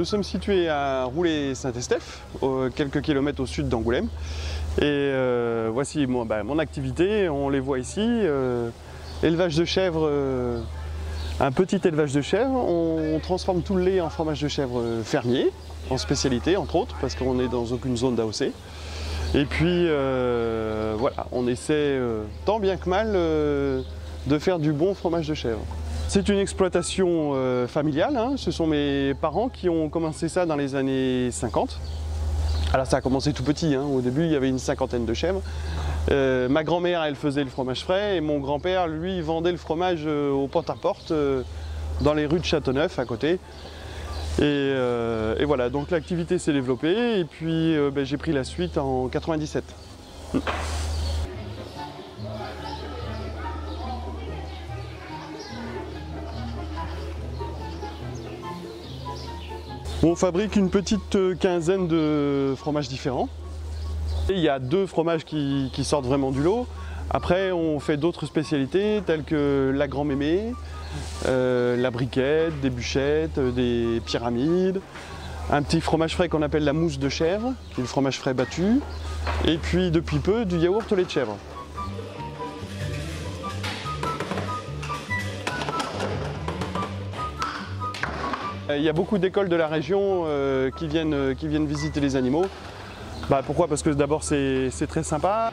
nous sommes situés à Roulet-Saint-Estèphe, quelques kilomètres au sud d'Angoulême. Et voici mon activité, on les voit ici. Élevage de chèvres, un petit élevage de chèvres. On transforme tout le lait en fromage de chèvre fermier, en spécialité entre autres, parce qu'on n'est dans aucune zone d'AOC. Et puis voilà, on essaie tant bien que mal de faire du bon fromage de chèvre. C'est une exploitation familiale, hein. Ce sont mes parents qui ont commencé ça dans les années 50. Alors ça a commencé tout petit, hein. Au début il y avait une cinquantaine de chèvres. Ma grand-mère elle faisait le fromage frais et mon grand-père lui vendait le fromage au porte-à-porte dans les rues de Châteauneuf à côté. Et voilà, donc l'activité s'est développée et puis j'ai pris la suite en 97. On fabrique une petite quinzaine de fromages différents. Et il y a 2 fromages qui sortent vraiment du lot. Après, on fait d'autres spécialités telles que la grand mémé, la briquette, des bûchettes, des pyramides, un petit fromage frais qu'on appelle la mousse de chèvre, qui est le fromage frais battu, et puis depuis peu du yaourt au lait de chèvre. Il y a beaucoup d'écoles de la région qui viennent visiter les animaux. Pourquoi? Parce que d'abord c'est très sympa.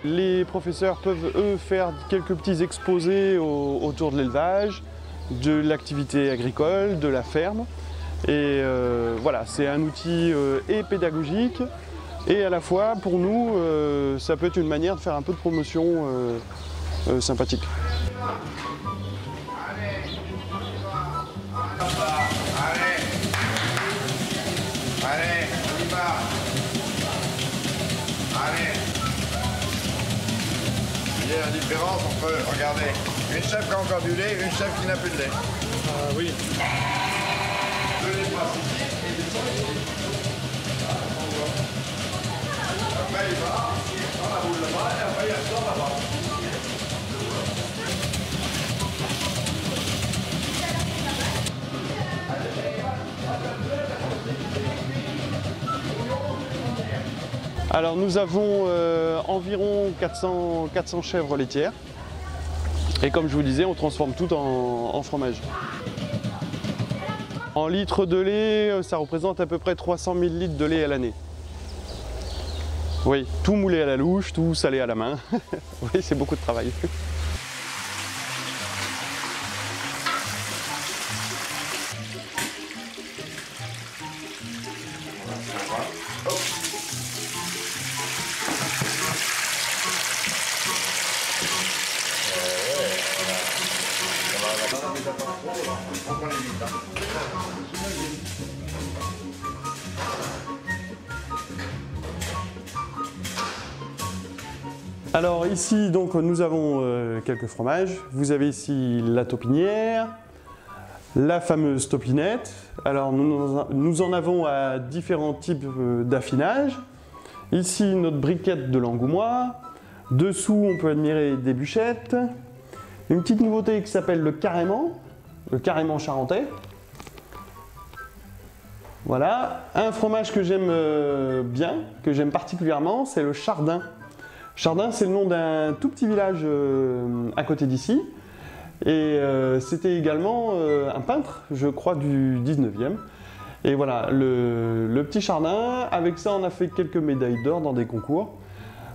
Les professeurs peuvent eux faire quelques petits exposés autour de l'élevage, de l'activité agricole, de la ferme. Et voilà, c'est un outil et pédagogique et à la fois pour nous ça peut être une manière de faire un peu de promotion sympathique. Allez, on y va. Allez. Il y a la différence entre, regardez, une chèvre qui a encore du lait et une chèvre qui n'a plus de lait. Oui. Deux lait ici et des soins ici. Après il va dans la boule là-bas et après il ressort là-bas. Alors nous avons environ 400 chèvres laitières et comme je vous disais, on transforme tout en fromage. En litres de lait, ça représente à peu près 300 000 litres de lait à l'année. Oui, tout moulé à la louche, tout salé à la main. Oui, c'est beaucoup de travail. Alors ici donc nous avons quelques fromages. Vous avez ici la taupinière, la fameuse taupinette. Alors nous en avons à différents types d'affinage. Ici notre briquette de l'Angoumois. Dessous on peut admirer des bûchettes. Une petite nouveauté qui s'appelle le carrément charentais. Voilà, un fromage que j'aime bien, que j'aime particulièrement, c'est le Chardin. Chardin, c'est le nom d'un tout petit village à côté d'ici. Et c'était également un peintre, je crois, du 19e. Et voilà, le petit Chardin, avec ça on a fait quelques médailles d'or dans des concours.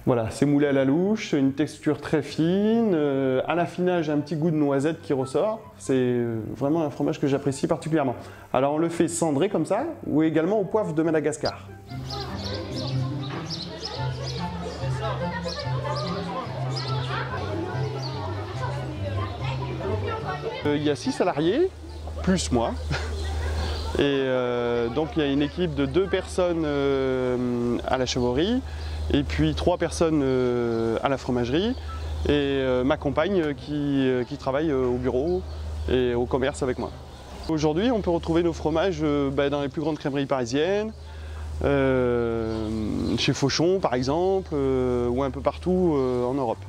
Voilà, c'est moulé à la louche, une texture très fine, à l'affinage un petit goût de noisette qui ressort. C'est vraiment un fromage que j'apprécie particulièrement. Alors on le fait cendré comme ça, ou également au poivre de Madagascar. Il y a 6 salariés, plus moi. Et donc il y a une équipe de 2 personnes à la chèvrerie et puis 3 personnes à la fromagerie et ma compagne qui travaille au bureau et au commerce avec moi. Aujourd'hui on peut retrouver nos fromages dans les plus grandes crèmeries parisiennes, chez Fauchon par exemple, ou un peu partout en Europe.